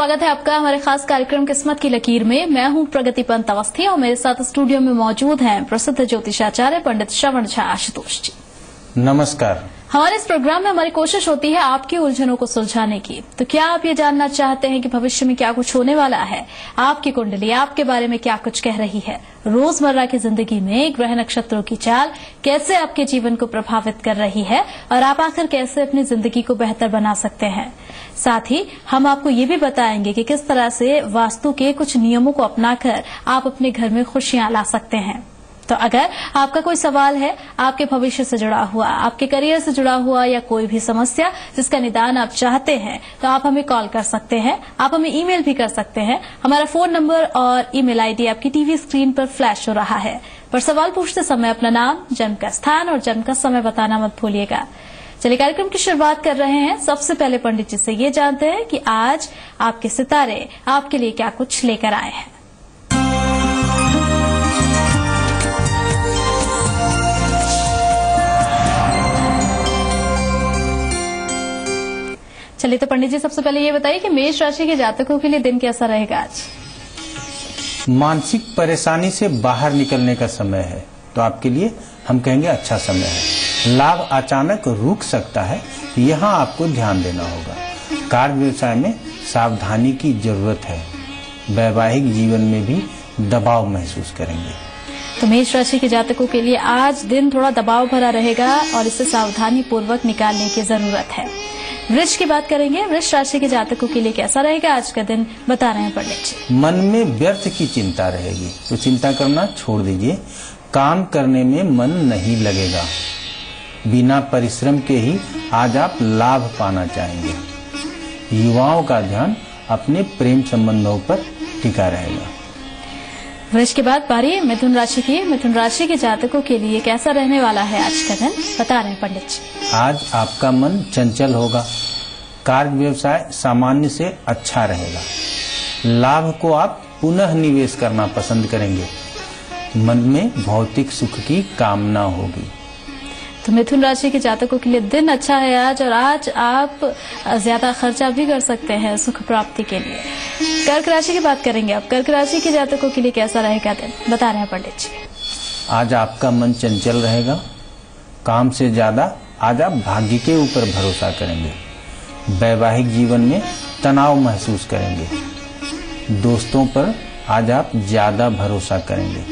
स्वागत है आपका हमारे खास कार्यक्रम किस्मत की लकीर में। मैं हूं प्रगति पंत अवस्थी और मेरे साथ स्टूडियो में मौजूद हैं प्रसिद्ध ज्योतिषाचार्य पंडित श्रवण झा आशुतोष जी। नमस्कार। हमारे इस प्रोग्राम में हमारी कोशिश होती है आपकी उलझनों को सुलझाने की। तो क्या आप ये जानना चाहते हैं कि भविष्य में क्या कुछ होने वाला है, आपकी कुंडली आपके बारे में क्या कुछ कह रही है, रोजमर्रा की जिंदगी में ग्रह नक्षत्रों की चाल कैसे आपके जीवन को प्रभावित कर रही है और आप आखिर कैसे अपनी जिंदगी को बेहतर बना सकते हैं। साथ ही हम आपको ये भी बताएंगे कि किस तरह से वास्तु के कुछ नियमों को अपनाकर आप अपने घर में खुशियां ला सकते हैं। तो अगर आपका कोई सवाल है आपके भविष्य से जुड़ा हुआ, आपके करियर से जुड़ा हुआ या कोई भी समस्या जिसका निदान आप चाहते हैं तो आप हमें कॉल कर सकते हैं, आप हमें ईमेल भी कर सकते हैं। हमारा फोन नंबर और ईमेल आईडी आपकी टीवी स्क्रीन पर फ्लैश हो रहा है। पर सवाल पूछते समय अपना नाम, जन्म का स्थान और जन्म का समय बताना मत भूलिएगा। चलिए कार्यक्रम की शुरुआत कर रहे हैं। सबसे पहले पंडित जी से ये जानते हैं कि आज आपके सितारे आपके लिए क्या कुछ लेकर आए हैं। चलिए तो पंडित जी सबसे पहले ये बताइए कि मेष राशि के जातकों के लिए दिन कैसा रहेगा आज। मानसिक परेशानी से बाहर निकलने का समय है, तो आपके लिए हम कहेंगे अच्छा समय है। लाभ अचानक रुक सकता है, यहाँ आपको ध्यान देना होगा। कार्य व्यवसाय में सावधानी की जरूरत है। वैवाहिक जीवन में भी दबाव महसूस करेंगे। तो मेष राशि के जातकों के लिए आज दिन थोड़ा दबाव भरा रहेगा और इसे सावधानी पूर्वक निकालने की जरूरत है। वृष की बात करेंगे। वृष राशि के जातकों के लिए कैसा रहेगा आज का दिन, बता रहे हैं पंडित जी। मन में व्यर्थ की चिंता रहेगी, तो चिंता करना छोड़ दीजिए। काम करने में मन नहीं लगेगा। बिना परिश्रम के ही आज आप लाभ पाना चाहेंगे। युवाओं का ध्यान अपने प्रेम संबंधों पर टिका रहेगा। वृष के बाद बारी मिथुन राशि की। मिथुन राशि के जातकों के लिए कैसा रहने वाला है आज का दिन, बता रहे हैं पंडित जी। आज आपका मन चंचल होगा। कार्य व्यवसाय सामान्य से अच्छा रहेगा। लाभ को आप पुनः निवेश करना पसंद करेंगे। मन में भौतिक सुख की कामना होगी। तो मिथुन राशि के जातकों के लिए दिन अच्छा है आज, और आज आप ज्यादा खर्चा भी कर सकते हैं सुख प्राप्ति के लिए। कर्क राशि की बात करेंगे। अब कर्क राशि के जातकों के लिए कैसा रहेगा दिन, बता रहे हैं पंडित जी। आज आपका मन चंचल रहेगा। काम से ज्यादा आज आप भाग्य के ऊपर भरोसा करेंगे। वैवाहिक जीवन में तनाव महसूस करेंगे। दोस्तों पर आज आप ज्यादा भरोसा करेंगे,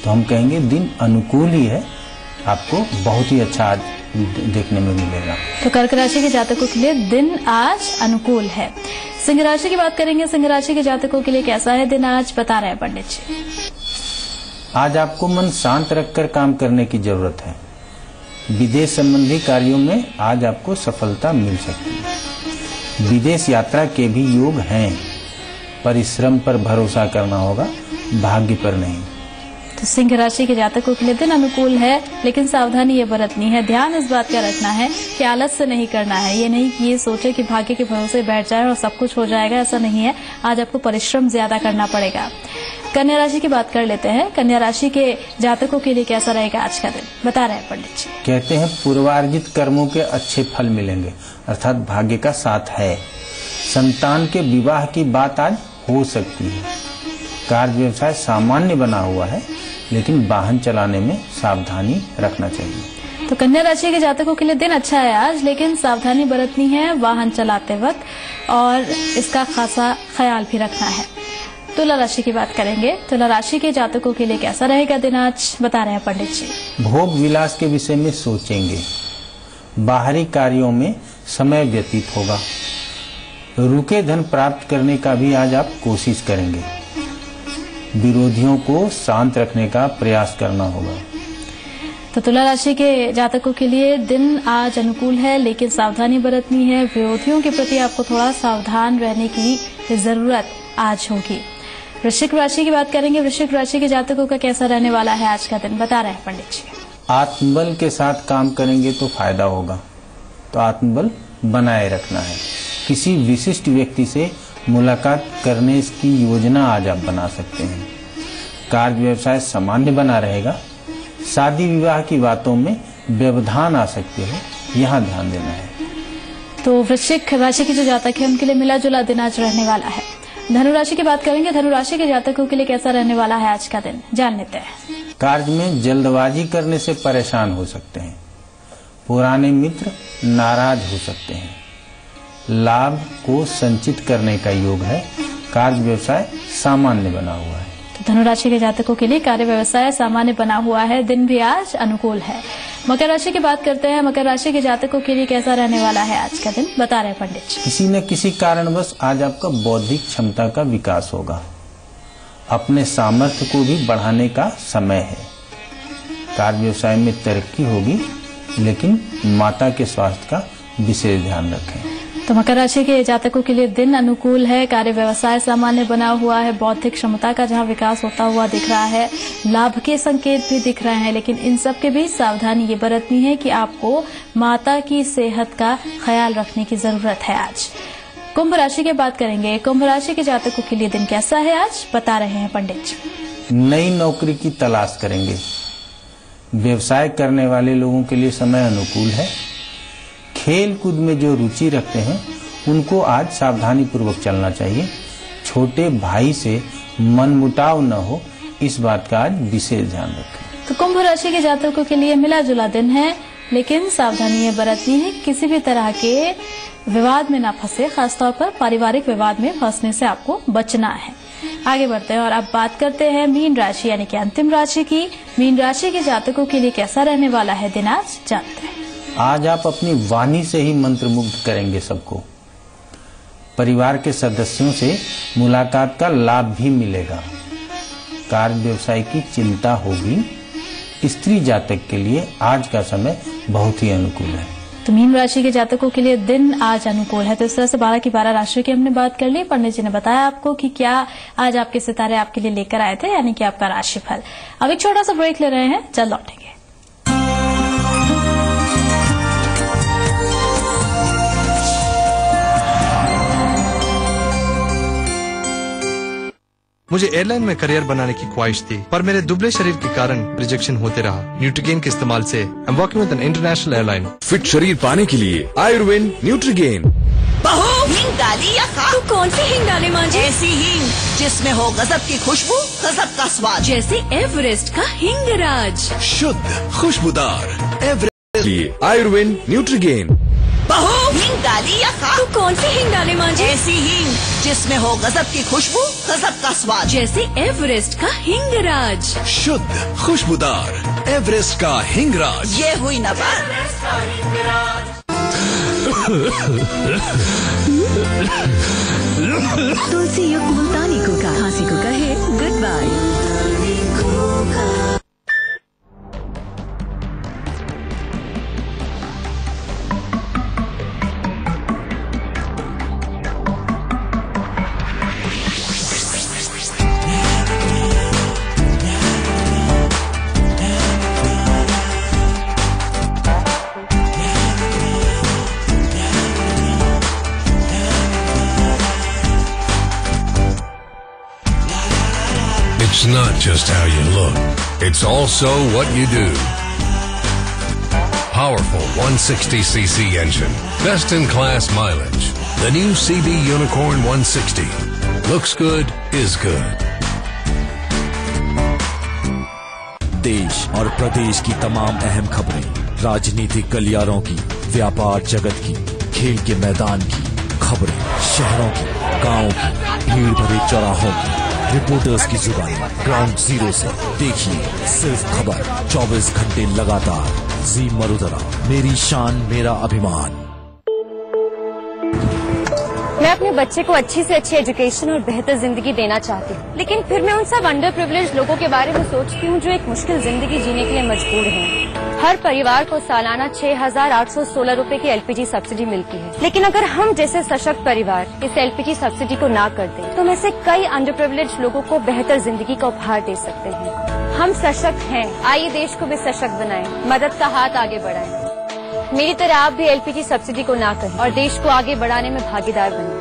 तो हम कहेंगे दिन अनुकूल ही है। आपको बहुत ही अच्छा आज देखने में मिलेगा। तो कर्क राशि के जातकों के लिए दिन आज अनुकूल है। सिंह राशि की बात करेंगे। सिंह राशि के जातकों के लिए कैसा है दिन आज, बता रहे हैं पंडित जी। आज आपको मन शांत रखकर काम करने की जरूरत है। विदेश संबंधी कार्यों में आज आपको सफलता मिल सकती है। विदेश यात्रा के भी योग हैं। परिश्रम पर भरोसा करना होगा, भाग्य पर नहीं। तो सिंह राशि के जातकों के लिए दिन अनुकूल है, लेकिन सावधानी ये बरतनी है। ध्यान इस बात का रखना है कि आलस से नहीं करना है। ये नहीं कि ये सोचे कि भाग्य के भरोसे बैठ जाए और सब कुछ हो जाएगा, ऐसा नहीं है। आज आपको परिश्रम ज्यादा करना पड़ेगा। कन्या राशि की बात कर लेते हैं। कन्या राशि के जातकों के लिए कैसा रहेगा आज का दिन, बता रहे हैं पंडित जी। कहते हैं पूर्वार्जित कर्मों के अच्छे फल मिलेंगे, अर्थात भाग्य का साथ है। संतान के विवाह की बात आज हो सकती है। कार्य व्यवसाय सामान्य बना हुआ है, लेकिन वाहन चलाने में सावधानी रखना चाहिए। तो कन्या राशि के जातकों के लिए दिन अच्छा है आज, लेकिन सावधानी बरतनी है वाहन चलाते वक्त, और इसका खासा ख्याल भी रखना है। तुला राशि की बात करेंगे। तुला राशि के जातकों के लिए कैसा रहेगा दिन आज, बता रहे हैं पंडित जी। भोग विलास के विषय में सोचेंगे। बाहरी कार्यों में समय व्यतीत होगा। रुके धन प्राप्त करने का भी आज आप कोशिश करेंगे। विरोधियों को शांत रखने का प्रयास करना होगा। तो तुला राशि के जातकों के लिए दिन आज अनुकूल है, लेकिन सावधानी बरतनी है। विरोधियों के प्रति आपको थोड़ा सावधान रहने की जरूरत आज होगी। वृश्चिक राशि की बात करेंगे। वृश्चिक राशि के जातकों का कैसा रहने वाला है आज का दिन, बता रहे हैं पंडित जी। आत्मबल के साथ काम करेंगे तो फायदा होगा, तो आत्मबल बनाए रखना है। किसी विशिष्ट व्यक्ति से मुलाकात करने की योजना आज आप बना सकते हैं। कार्य व्यवसाय सामान्य बना रहेगा। शादी विवाह की बातों में व्यवधान आ सकते हैं, यहाँ ध्यान देना है। तो वृश्चिक राशि के जो जातक है उनके लिए मिला जुला दिन आज रहने वाला है। धनुराशि की बात करेंगे। धनुराशि के जातकों के लिए कैसा रहने वाला है आज का दिन, जान लेते हैं। कार्य में जल्दबाजी करने से परेशान हो सकते हैं। पुराने मित्र नाराज हो सकते हैं। लाभ को संचित करने का योग है। कार्य व्यवसाय सामान्य बना हुआ है। तो धनुराशि के जातकों के लिए कार्य व्यवसाय सामान्य बना हुआ है। दिन भी आज अनुकूल है। मकर राशि की बात करते हैं। मकर राशि के जातकों के लिए कैसा रहने वाला है आज का दिन, बता रहे हैं पंडित जी। किसी न किसी कारणवश आज आपका बौद्धिक क्षमता का विकास होगा। अपने सामर्थ्य को भी बढ़ाने का समय है। कार्य व्यवसाय में तरक्की होगी, लेकिन माता के स्वास्थ्य का विशेष ध्यान रखें। तो मकर राशि के जातकों के लिए दिन अनुकूल है। कार्य व्यवसाय सामान्य बना हुआ है। बौद्धिक क्षमता का जहां विकास होता हुआ दिख रहा है, लाभ के संकेत भी दिख रहे हैं, लेकिन इन सब के बीच सावधानी ये बरतनी है कि आपको माता की सेहत का ख्याल रखने की जरूरत है आज। कुंभ राशि की बात करेंगे। कुंभ राशि के जातकों के लिए दिन कैसा है आज, बता रहे हैं पंडित जी। नई नौकरी की तलाश करेंगे। व्यवसाय करने वाले लोगों के लिए समय अनुकूल है। खेल कूद में जो रुचि रखते हैं उनको आज सावधानी पूर्वक चलना चाहिए। छोटे भाई से मनमुटाव न हो, इस बात का आज विशेष ध्यान रखें। तो कुंभ राशि के जातकों के लिए मिला जुला दिन है, लेकिन सावधानी ये बरतनी है, किसी भी तरह के विवाद में ना फंसे। खासतौर पर पारिवारिक विवाद में फंसने से आपको बचना है। आगे बढ़ते हैं और अब बात करते हैं मीन राशि यानी कि अंतिम राशि की। मीन राशि के जातकों के लिए कैसा रहने वाला है दिन, आज जानते हैं। आज आप अपनी वाणी से ही मंत्रमुग्ध करेंगे सबको। परिवार के सदस्यों से मुलाकात का लाभ भी मिलेगा। कार्य व्यवसाय की चिंता होगी। स्त्री जातक के लिए आज का समय बहुत ही अनुकूल है। तो मीन राशि के जातकों के लिए दिन आज अनुकूल है। तो इस तरह से 12 की 12 राशियों की हमने बात कर ली। पंडित जी ने बताया आपको कि क्या आज आपके सितारे आपके लिए लेकर आए थे, यानी कि आपका राशिफल। अब एक छोटा सा ब्रेक ले रहे हैं, जल्द लौटेंगे। मुझे एयरलाइन में करियर बनाने की ख्वाहिश थी, पर मेरे दुबले शरीर के कारण रिजेक्शन होते रहा। न्यूट्रीगेन के इस्तेमाल से I am working with an international airline. Fit शरीर पाने के लिए आयुर्वेद न्यूट्रीगेन। बहू, हिंग डाली या खा? तो कौन सी हिंग डाले माँ जी? ऐसी हिंग जिसमें हो गजब की खुशबू, गजब का स्वाद, जैसे एवरेस्ट का हिंगराज। शुद्ध खुशबूदार एवरेस्ट लिए आयुर्वेद न्यूट्रीगेन। बहू, हिंग डाली या खा? तो कौन सी हिंग डाले माँ जी? ऐसी हिंग जिसमें हो गजब की खुशबू, गजब का स्वाद, जैसे एवरेस्ट का हिंगराज। शुद्ध खुशबूदार एवरेस्ट का हिंगराज। ये हुई ना बात। तुलसी युक्त मुल्तानी कोका खांसी को कहे good bye. It's not just how you look, it's also what you do. Powerful 160cc engine, best in class mileage. The new CB Unicorn 160. Looks good, is good. देश और प्रदेश की तमाम अहम खबरें, राजनीतिक गलियारों की, व्यापार जगत की, खेल के मैदान की खबरें, शहरों की, गांवों की, भीड़ भरे चौराहों की, रिपोर्टर्स की जुबानी, ग्राउंड जीरो से देखिए सिर्फ खबर 24 घंटे लगातार। जी मरुदरा, मेरी शान मेरा अभिमान। मैं अपने बच्चे को अच्छी से अच्छी एजुकेशन और बेहतर जिंदगी देना चाहती हूँ, लेकिन फिर मैं उन सब अंडर प्रिविलेज लोगों के बारे में सोचती हूँ जो एक मुश्किल जिंदगी जीने के लिए मजबूर हैं। हर परिवार को सालाना 6,816 रुपए की एलपीजी सब्सिडी मिलती है, लेकिन अगर हम जैसे सशक्त परिवार इस एलपीजी सब्सिडी को ना कर दें, तो हम ऐसे कई अंडर प्रिविलेज लोगों को बेहतर जिंदगी का उपहार दे सकते हैं। हम सशक्त हैं, आइए देश को भी सशक्त बनाएं, मदद का हाथ आगे बढ़ाएं। मेरी तरह आप भी एलपीजी सब्सिडी को ना करें और देश को आगे बढ़ाने में भागीदार बनें।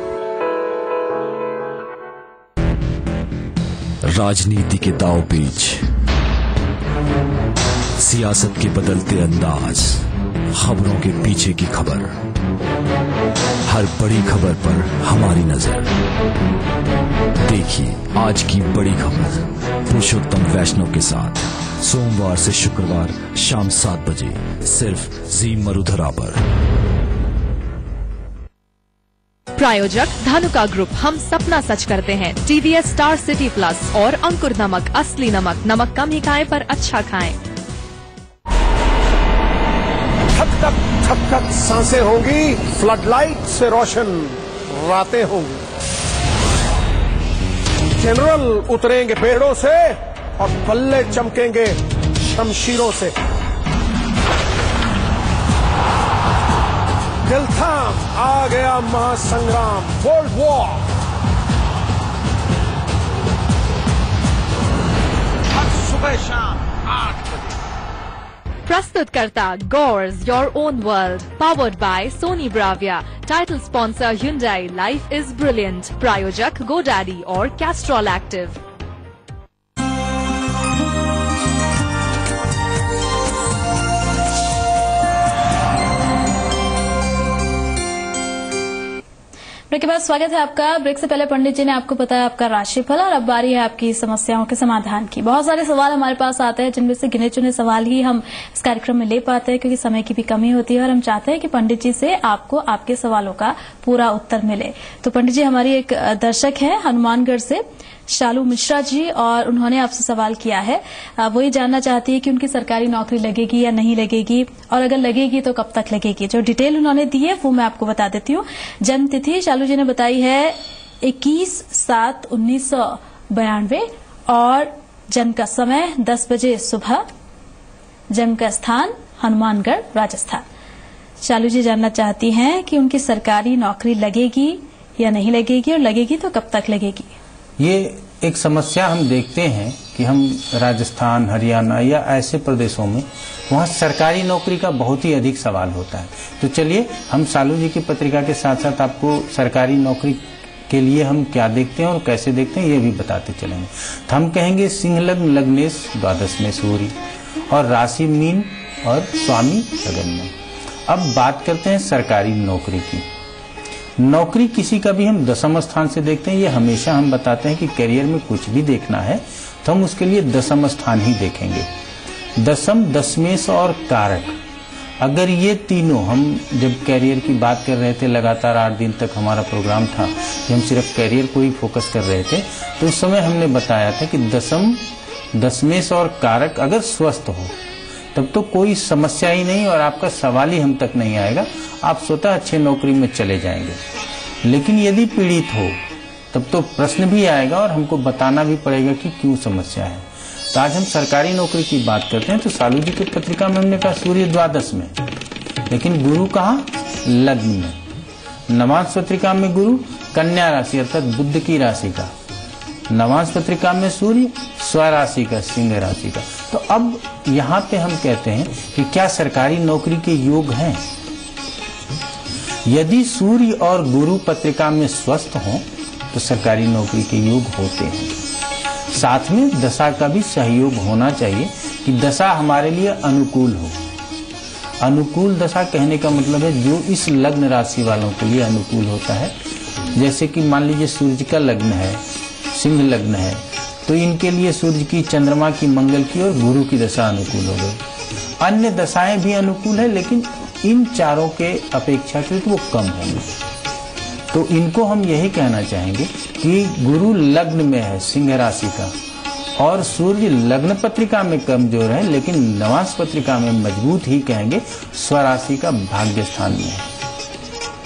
राजनीति के दांवपेच, सियासत के बदलते अंदाज, खबरों के पीछे की खबर, हर बड़ी खबर पर हमारी नजर। देखिए आज की बड़ी खबर पुरुषोत्तम वैष्णव के साथ सोमवार से शुक्रवार शाम 7 बजे सिर्फ जी मरुधरा पर। प्रायोजक धानुका ग्रुप, हम सपना सच करते हैं। TVS स्टार सिटी प्लस और अंकुर नमक, असली नमक, नमक कम ही खाएं पर अच्छा खाएं। थक थक सांसें होंगी, फ्लडलाइट से रोशन रातें होंगी। जनरल उतरेंगे पेड़ों से और बल्ले चमकेंगे शमशीरों से। दिल थाम आ गया महासंग्राम, वर्ल्ड वॉर। हर सुबह शाम 8 बजे। प्रस्तुतकर्ता Gaurs your own world, powered by Sony Bravia, title sponsor Hyundai, life is brilliant, प्रायोजक GoDaddy और कैस्ट्रॉल एक्टिव। ब्रेक के बाद स्वागत है आपका। ब्रेक से पहले पंडित जी ने आपको बताया आपका राशिफल और अब बारी है आपकी समस्याओं के समाधान की। बहुत सारे सवाल हमारे पास आते हैं जिनमें से गिने चुने सवाल ही हम इस कार्यक्रम में ले पाते हैं क्योंकि समय की भी कमी होती है और हम चाहते हैं कि पंडित जी से आपको आपके सवालों का पूरा उत्तर मिले। तो पंडित जी, हमारी एक दर्शक है हनुमानगढ़ से शालू मिश्रा जी और उन्होंने आपसे सवाल किया है। वो ये जानना चाहती है कि उनकी सरकारी नौकरी लगेगी या नहीं लगेगी और अगर लगेगी तो कब तक लगेगी। जो डिटेल उन्होंने दी है वो मैं आपको बता देती हूँ। जन्म तिथि शालू जी ने बताई है 21/7/1992 और जन्म का समय 10 बजे सुबह। जन्म का स्थान हनुमानगढ़, राजस्थान। शालू जी जानना चाहती हैं कि उनकी सरकारी नौकरी लगेगी या नहीं लगेगी और लगेगी तो कब तक लगेगी। ये एक समस्या हम देखते हैं कि हम राजस्थान, हरियाणा या ऐसे प्रदेशों में वहाँ सरकारी नौकरी का बहुत ही अधिक सवाल होता है। तो चलिए हम शालू जी की पत्रिका के साथ साथ आपको सरकारी नौकरी के लिए हम क्या देखते हैं और कैसे देखते हैं ये भी बताते चलेंगे। तो हम कहेंगे सिंह लग्न, लग्नेश द्वादश में सूर्य और राशि मीन और स्वामी लगन में। अब बात करते हैं सरकारी नौकरी की। नौकरी किसी का भी हम दशम स्थान से देखते हैं। ये हमेशा हम बताते हैं कि करियर में कुछ भी देखना है तो हम उसके लिए दशम स्थान ही देखेंगे। दशम, दशमेश और कारक, अगर ये तीनों, हम जब करियर की बात कर रहे थे लगातार 8 दिन तक हमारा प्रोग्राम था कि हम सिर्फ करियर को ही फोकस कर रहे थे, तो उस समय हमने बताया था कि दशम, दशमेश और कारक अगर स्वस्थ हो तब तो कोई समस्या ही नहीं और आपका सवाल ही हम तक नहीं आएगा, आप स्वतः अच्छे नौकरी में चले जाएंगे। लेकिन यदि पीड़ित हो तब तो प्रश्न भी आएगा और हमको बताना भी पड़ेगा कि क्यों समस्या है। तो आज हम सरकारी नौकरी की बात करते हैं। तो शालू जी की पत्रिका में हमने कहा सूर्य द्वादश में, लेकिन गुरु कहाँ? लग्न में। नवांश पत्रिका में गुरु कन्या राशि अर्थात बुध की राशि का, नवांश पत्रिका में सूर्य स्वराशि का, सिंह राशि का। तो अब यहाँ पे हम कहते हैं कि क्या सरकारी नौकरी के योग हैं? यदि सूर्य और गुरु पत्रिका में स्वस्थ हों तो सरकारी नौकरी के योग होते हैं। साथ में दशा का भी सहयोग होना चाहिए कि दशा हमारे लिए अनुकूल हो। अनुकूल दशा कहने का मतलब है जो इस लग्न राशि वालों के लिए अनुकूल होता है। जैसे कि मान लीजिए सूर्य का लग्न है, सिंह लग्न है, तो इनके लिए सूर्य की, चंद्रमा की, मंगल की और गुरु की दशा अनुकूल हो गई। अन्य दशाएं भी अनुकूल है लेकिन इन चारों के अपेक्षाकृत वो कम होंगे। तो इनको हम यही कहना चाहेंगे कि गुरु लग्न में है सिंह राशि का और सूर्य लग्न पत्रिका में कमजोर है लेकिन नवांश पत्रिका में मजबूत ही कहेंगे, स्वराशि का भाग्य स्थान में है।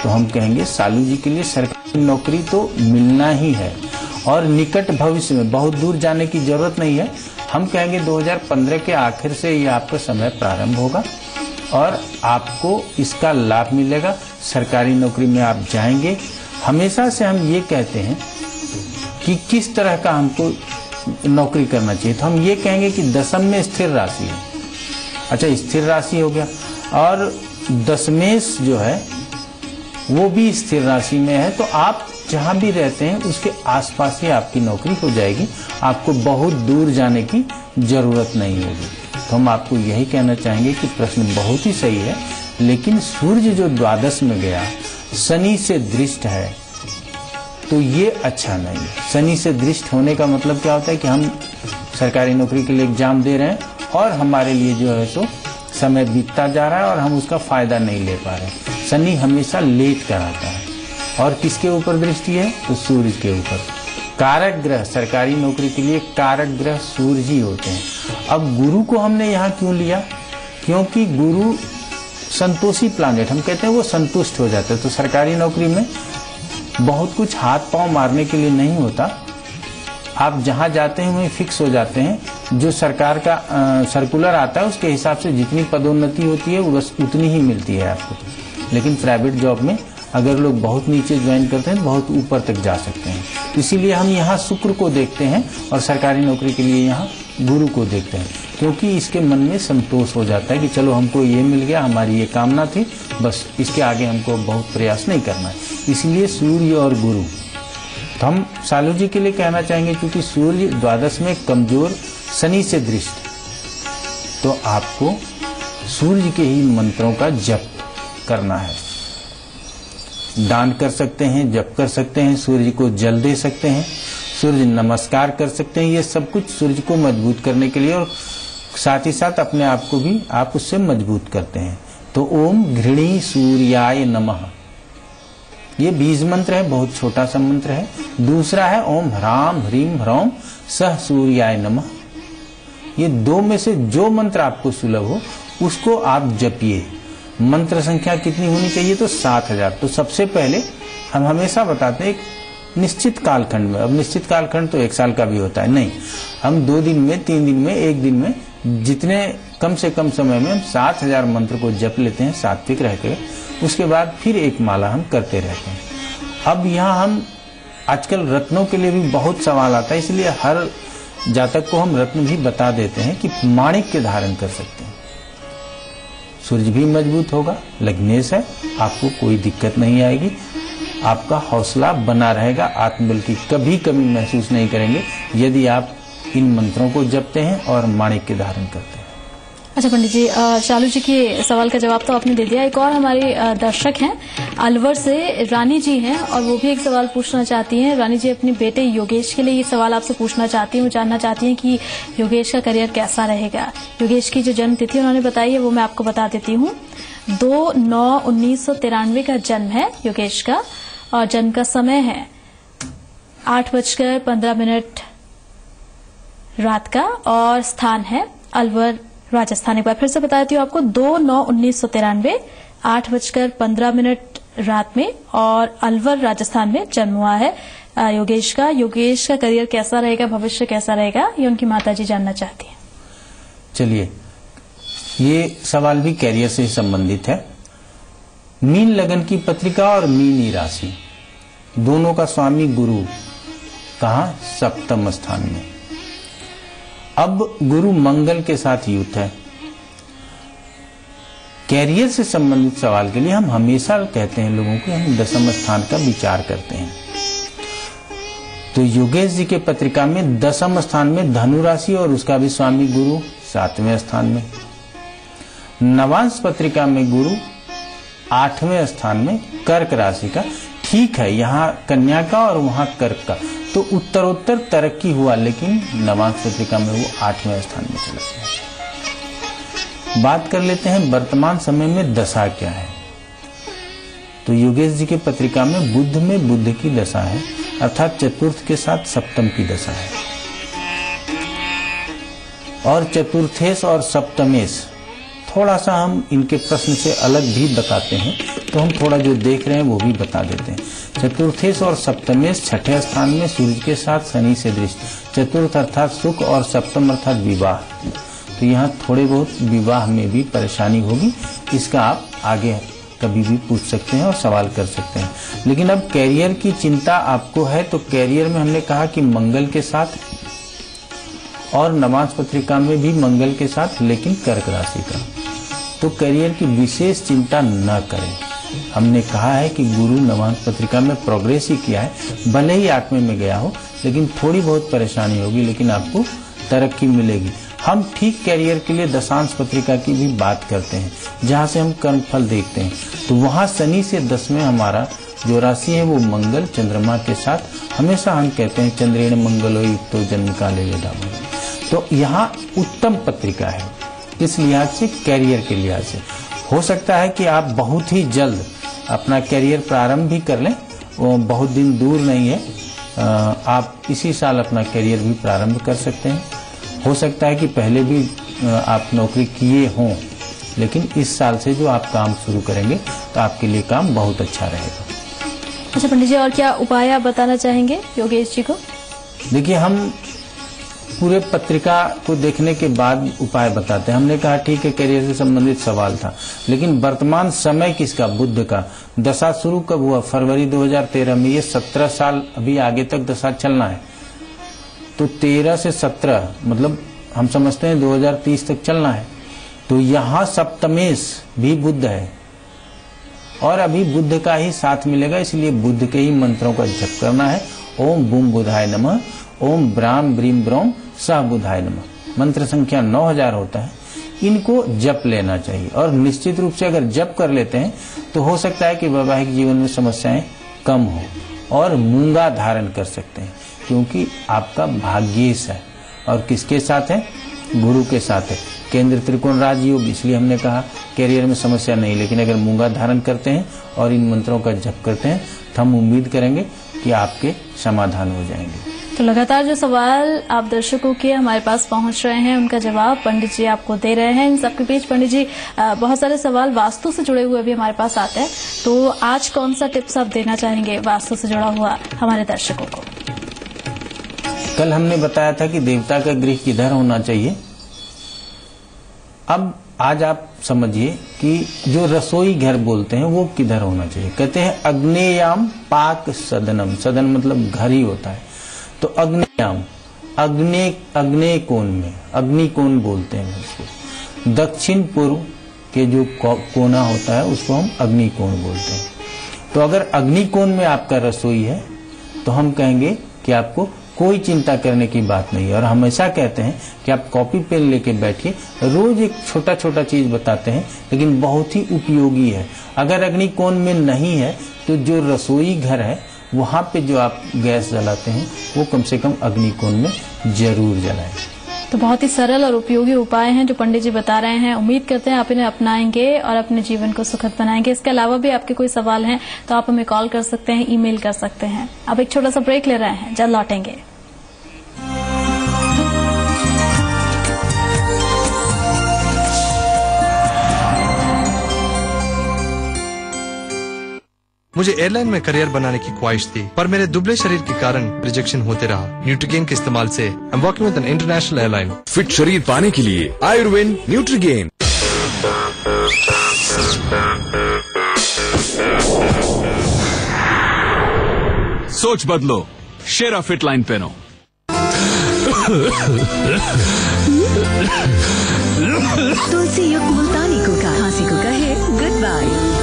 तो हम कहेंगे शालू जी के लिए सरकारी नौकरी तो मिलना ही है और निकट भविष्य में, बहुत दूर जाने की जरूरत नहीं है। हम कहेंगे 2015 के आखिर से ये आपका समय प्रारंभ होगा और आपको इसका लाभ मिलेगा। सरकारी नौकरी में आप जाएंगे। हमेशा से हम ये कहते हैं कि किस तरह का हमको नौकरी करना चाहिए, तो हम ये कहेंगे कि दशम में स्थिर राशि है। अच्छा, स्थिर राशि हो गया और दशमेश जो है वो भी स्थिर राशि में है, तो आप जहां भी रहते हैं उसके आसपास ही आपकी नौकरी हो जाएगी, आपको बहुत दूर जाने की जरूरत नहीं होगी। तो हम आपको यही कहना चाहेंगे कि प्रश्न बहुत ही सही है, लेकिन सूर्य जो द्वादश में गया, शनि से दृष्ट है तो ये अच्छा नहीं है। शनि से दृष्ट होने का मतलब क्या होता है कि हम सरकारी नौकरी के लिए एग्जाम दे रहे हैं और हमारे लिए जो है सो समय बीतता जा रहा है और हम उसका फायदा नहीं ले पा रहे हैं। शनि हमेशा लेट कराता है। और किसके ऊपर दृष्टि है? तो सूर्य के ऊपर। कारक ग्रह, सरकारी नौकरी के लिए कारक ग्रह सूर्य ही होते हैं। अब गुरु को हमने यहाँ क्यों लिया? क्योंकि गुरु संतोषी प्लानेट, हम कहते हैं वो संतुष्ट हो जाता है। तो सरकारी नौकरी में बहुत कुछ हाथ पांव मारने के लिए नहीं होता। आप जहां जाते हैं वहीं फिक्स हो जाते हैं। जो सरकार का सर्कुलर आता है उसके हिसाब से जितनी पदोन्नति होती है बस उतनी ही मिलती है आपको। लेकिन प्राइवेट जॉब में अगर लोग बहुत नीचे ज्वाइन करते हैं तो बहुत ऊपर तक जा सकते हैं। इसीलिए हम यहाँ शुक्र को देखते हैं और सरकारी नौकरी के लिए यहाँ गुरु को देखते हैं, क्योंकि इसके मन में संतोष हो जाता है कि चलो हमको ये मिल गया, हमारी ये कामना थी, बस इसके आगे हमको बहुत प्रयास नहीं करना है। इसलिए सूर्य और गुरु। तो हम सालू जी के लिए कहना चाहेंगे, क्योंकि सूर्य द्वादश में कमजोर, शनि से दृष्ट, तो आपको सूर्य के ही मंत्रों का जप करना है। दान कर सकते हैं, जप कर सकते हैं, सूर्य को जल दे सकते हैं, सूर्य नमस्कार कर सकते हैं। ये सब कुछ सूर्य को मजबूत करने के लिए और साथ ही साथ अपने आप को भी आप उससे मजबूत करते हैं। तो ओम घृणी सूर्याय नमः, ये बीज मंत्र है, बहुत छोटा सा मंत्र है। दूसरा है ओम ह्राम ह्रीम ह्रौम सह सूर्याय नमः। ये दो में से जो मंत्र आपको सुलभ हो उसको आप जपिए। मंत्र संख्या कितनी होनी चाहिए? तो 7000। तो सबसे पहले हम हमेशा बताते हैं एक निश्चित कालखंड में, अब निश्चित कालखंड तो 1 साल का भी होता है, नहीं, हम 2 दिन में, 3 दिन में, 1 दिन में, जितने कम से कम समय में हम 7000 मंत्र को जप लेते हैं सात्विक रहकर। उसके बाद फिर एक माला हम करते रहते हैं। अब यहाँ हम आजकल रत्नों के लिए भी बहुत सवाल आता है, इसलिए हर जातक को हम रत्न भी बता देते हैं कि माणिक के धारण कर सकते हैं। सूर्य भी मजबूत होगा, लग्नेश है, आपको कोई दिक्कत नहीं आएगी, आपका हौसला बना रहेगा, आत्मबल की कभी कमी महसूस नहीं करेंगे यदि आप इन मंत्रों को जपते हैं और माणिक के धारण करते हैं। अच्छा पंडित जी, शालू जी के सवाल का जवाब तो आपने दे दिया। एक और हमारे दर्शक हैं अलवर से, रानी जी हैं, और वो भी एक सवाल पूछना चाहती हैं। रानी जी अपने बेटे योगेश के लिए ये सवाल आपसे पूछना चाहती हैं। वो जानना चाहती हैं कि योगेश का करियर कैसा रहेगा। योगेश की जो जन्म तिथि उन्होंने बताई है वो मैं आपको बता देती हूँ। 2/9/1993 का जन्म है योगेश का, और जन्म का समय है 8:15 रात का, और स्थान है अलवर राजस्थान। एक बार फिर से बता देती हूँ आपको, 2/9/1993 8:15 रात में, और अलवर राजस्थान में जन्म हुआ है योगेश का। योगेश का करियर कैसा रहेगा, भविष्य कैसा रहेगा, ये उनकी माताजी जानना चाहती हैं। चलिए, ये सवाल भी कैरियर से संबंधित है। मीन लगन की पत्रिका और मीन राशि दोनों का स्वामी गुरु, कहाँ? 7वें स्थान में। अब गुरु मंगल के साथ युक्त है। कैरियर से संबंधित सवाल के लिए हम हमेशा कहते हैं लोगों को, हम 10वें स्थान का विचार करते हैं। तो योगेश जी के पत्रिका में 10वें स्थान में धनु राशि और उसका भी स्वामी गुरु 7वें स्थान में। नवांश पत्रिका में गुरु 8वें स्थान में कर्क राशि का। ठीक है, यहाँ कन्या का और वहां कर्क का, तो उत्तरोत्तर तरक्की हुआ, लेकिन नवांश पत्रिका में वो 8वें स्थान में चला गया। बात कर लेते हैं वर्तमान समय में दशा क्या है। तो योगेश जी के पत्रिका में बुध की दशा है, अर्थात चतुर्थ के साथ सप्तम की दशा है। और चतुर्थेश और सप्तमेश थोड़ा सा हम इनके प्रश्न से अलग भी बताते हैं, तो हम थोड़ा जो देख रहे हैं वो भी बता देते हैं। चतुर्थेश और सप्तमेश 6ठे स्थान में सूर्य के साथ शनि से दृष्टि, चतुर्थ अर्थात सुख और सप्तम अर्थात विवाह, तो यहाँ थोड़े बहुत विवाह में भी परेशानी होगी। इसका आप आगे कभी भी पूछ सकते हैं और सवाल कर सकते हैं। लेकिन अब कैरियर की चिंता आपको है, तो कैरियर में हमने कहा कि मंगल के साथ, और नवांश पत्रिका में भी मंगल के साथ, लेकिन कर्क राशि का, तो करियर की विशेष चिंता न करें। हमने कहा है कि गुरु नवांश पत्रिका में प्रोग्रेस ही किया है, भले ही 8वें में गया हो, लेकिन थोड़ी बहुत परेशानी होगी, लेकिन आपको तरक्की मिलेगी। हम ठीक कैरियर के लिए दशांश पत्रिका की भी बात करते हैं, जहां से हम कर्मफल देखते हैं। तो वहां शनि से 10 में हमारा जो राशि है वो मंगल चंद्रमा के साथ। हमेशा हम कहते हैं चंद्रेण मंगलो युक्तो जन्म काले वेदाम। तो यहाँ उत्तम पत्रिका है इस लिहाज से, कैरियर के लिहाज से। हो सकता है कि आप बहुत ही जल्द अपना कैरियर प्रारंभ भी कर लें, वो बहुत दिन दूर नहीं है। आप इसी साल अपना कैरियर भी प्रारंभ कर सकते हैं। हो सकता है कि पहले भी आप नौकरी किए हों, लेकिन इस साल से जो आप काम शुरू करेंगे तो आपके लिए काम बहुत अच्छा रहेगा। अच्छा पंडित जी, और क्या उपाय आप बताना चाहेंगे योगेश जी को? देखिए, हम पूरे पत्रिका को देखने के बाद उपाय बताते हैं। हमने कहा ठीक है, करियर से संबंधित सवाल था, लेकिन वर्तमान समय किसका? बुध का। दशा शुरू कब हुआ? फरवरी 2013 में। ये 17 साल अभी आगे तक दशा चलना है, तो 13 से 17 मतलब हम समझते हैं 2030 तक चलना है। तो यहाँ सप्तमेश भी बुध है और अभी बुध का ही साथ मिलेगा, इसलिए बुध के ही मंत्रों का जप करना है। ओम बूम बुधाय नमः, ओम ब्राम ब्रीम ब्रोम सह बुधाय नमः। मंत्र संख्या 9000 होता है। इनको जप लेना चाहिए और निश्चित रूप से अगर जप कर लेते हैं तो हो सकता है कि वैवाहिक जीवन में समस्याएं कम हो और मूंगा धारण कर सकते हैं, क्योंकि आपका भाग्येश है। और किसके साथ है? गुरु के साथ है। केंद्र त्रिकोण राजयोग, इसलिए हमने कहा कैरियर में समस्या नहीं, लेकिन अगर मूंगा धारण करते हैं और इन मंत्रों का जप करते हैं तो हम उम्मीद करेंगे कि आपके समाधान हो जाएंगे। तो लगातार जो सवाल आप दर्शकों के हमारे पास पहुंच रहे हैं, उनका जवाब पंडित जी आपको दे रहे हैं। इन सबके बीच पंडित जी बहुत सारे सवाल वास्तु से जुड़े हुए भी हमारे पास आते हैं, तो आज कौन सा टिप्स आप देना चाहेंगे वास्तु से जुड़ा हुआ हमारे दर्शकों को? कल हमने बताया था कि देवता का गृह किधर होना चाहिए। अब आज आप समझिए कि जो रसोई घर बोलते हैं वो किधर होना चाहिए। कहते हैं अग्नेयाम पाक सदनम। सदन मतलब घर ही होता है। तो अग्नेयाम, अग्ने कोण में, अग्नि कोण बोलते हैं उसको। दक्षिण पूर्व के जो कोना होता है उसको हम अग्नि कोण बोलते हैं। तो अगर अग्नि कोण में आपका रसोई है तो हम कहेंगे कि आपको कोई चिंता करने की बात नहीं है। और हमेशा कहते हैं कि आप कॉपी पेन लेके बैठिए, रोज एक छोटा छोटा चीज बताते हैं, लेकिन बहुत ही उपयोगी है। अगर अग्नि कोण में नहीं है तो जो रसोई घर है वहां पे जो आप गैस जलाते हैं वो कम से कम अग्नि कोण में जरूर जलाएं। तो बहुत ही सरल और उपयोगी उपाय हैं जो पंडित जी बता रहे हैं। उम्मीद करते हैं आप इन्हें अपनाएंगे और अपने जीवन को सुखद बनाएंगे। इसके अलावा भी आपके कोई सवाल हैं तो आप हमें कॉल कर सकते हैं, ईमेल कर सकते हैं। अब एक छोटा सा ब्रेक ले रहे हैं, जल्द लौटेंगे। मुझे एयरलाइन में करियर बनाने की ख्वाहिश थी, पर मेरे दुबले शरीर के कारण रिजेक्शन होते रहा। न्यूट्रीगेन के इस्तेमाल से I am working with an international airline. Fit शरीर पाने के लिए आयुर्वेद न्यूट्रीगेन। सोच बदलो, शेरा फिट लाइन पहनो। तुलसी युक्त मुल्तानी कोका खांसी को कहे गुड बाय।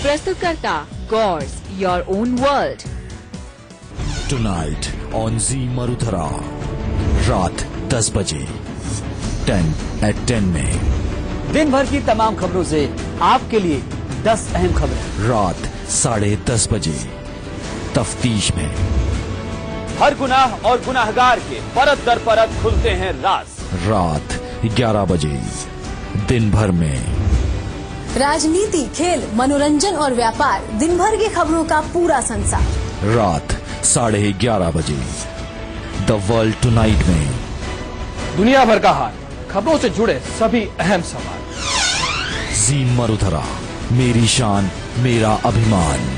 प्रस्तुतकर्ता Gaurs your own world. Tonight on Zee Marudhara रात 10 बजे 10 में। दिन भर की तमाम खबरों से आपके लिए 10 अहम खबरें। रात 10:30 बजे तफ्तीश में। हर गुनाह और गुनाहगार के परत दर परत खुलते हैं राज। रात 11 बजे दिन भर में। राजनीति, खेल, मनोरंजन और व्यापार, दिन भर की खबरों का पूरा संसार। रात 11:30 बजे द वर्ल्ड टुनाइट में। दुनिया भर का हाल, खबरों से जुड़े सभी अहम सवाल। जी मरुधरा, मेरी शान मेरा अभिमान।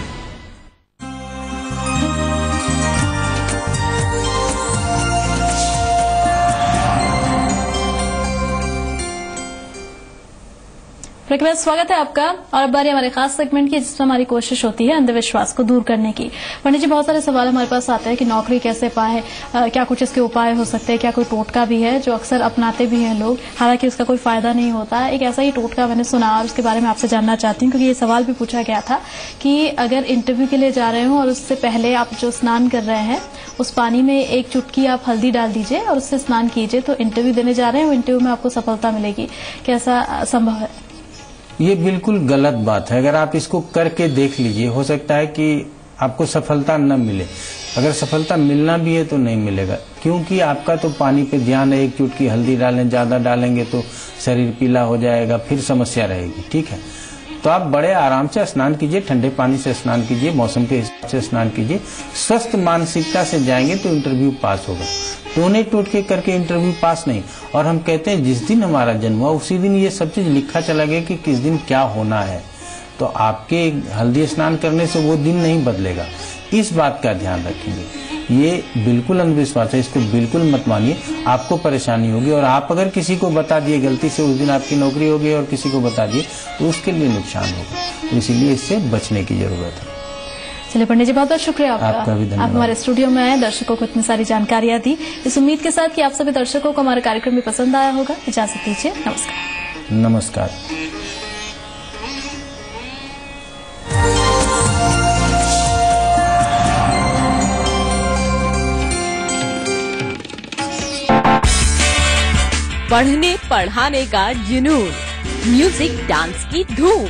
ब्रेक में स्वागत है आपका। और अब बारी हमारे खास सेगमेंट की, जिसमें हमारी कोशिश होती है अंधविश्वास को दूर करने की। पंडित जी, बहुत सारे सवाल हमारे पास आते हैं कि नौकरी कैसे पाए, क्या कुछ इसके उपाय हो सकते हैं, क्या कोई टोटका भी है जो अक्सर अपनाते भी हैं लोग, हालांकि उसका कोई फायदा नहीं होता। एक ऐसा ही टोटका मैंने सुना और उसके बारे में आपसे जानना चाहती हूँ, क्योंकि ये सवाल भी पूछा गया था कि अगर इंटरव्यू के लिए जा रहे हो और उससे पहले आप जो स्नान कर रहे हैं उस पानी में एक चुटकी आप हल्दी डाल दीजिए और उससे स्नान कीजिए, तो इंटरव्यू देने जा रहे हैं, इंटरव्यू में आपको सफलता मिलेगी। कैसा संभव है? ये बिल्कुल गलत बात है। अगर आप इसको करके देख लीजिए, हो सकता है कि आपको सफलता न मिले। अगर सफलता मिलना भी है तो नहीं मिलेगा, क्योंकि आपका तो पानी पे ध्यान है। एक चुटकी हल्दी डालें, ज्यादा डालेंगे तो शरीर पीला हो जाएगा, फिर समस्या रहेगी। ठीक है, तो आप बड़े आराम से स्नान कीजिए, ठंडे पानी से स्नान कीजिए, मौसम के हिसाब से स्नान कीजिए। स्वस्थ मानसिकता से जाएंगे तो इंटरव्यू पास होगा। टोने टोटके करके इंटरव्यू पास नहीं। और हम कहते हैं जिस दिन हमारा जन्म हुआ उसी दिन ये सब चीज लिखा चला गया कि किस दिन क्या होना है। तो आपके हल्दी स्नान करने से वो दिन नहीं बदलेगा, इस बात का ध्यान रखेंगे। ये बिल्कुल अंधविश्वास है, इसको बिल्कुल मत मानिए, आपको परेशानी होगी। और आप अगर किसी को बता दिए गलती से, उस दिन आपकी नौकरी हो गई और किसी को बता दिए तो उसके लिए नुकसान होगा। तो इसीलिए इससे बचने की जरूरत है। चलिए पंडित जी, बहुत बहुत शुक्रिया आपका भी धन्यवाद। आप हमारे स्टूडियो में आए, दर्शकों को इतनी सारी जानकारियां दी, इस उम्मीद के साथ कि आप सभी दर्शकों को हमारा कार्यक्रम भी पसंद आया होगा। इजाजत दीजिए, नमस्कार। नमस्कार। पढ़ने पढ़ाने का जुनून, म्यूजिक डांस की धूम,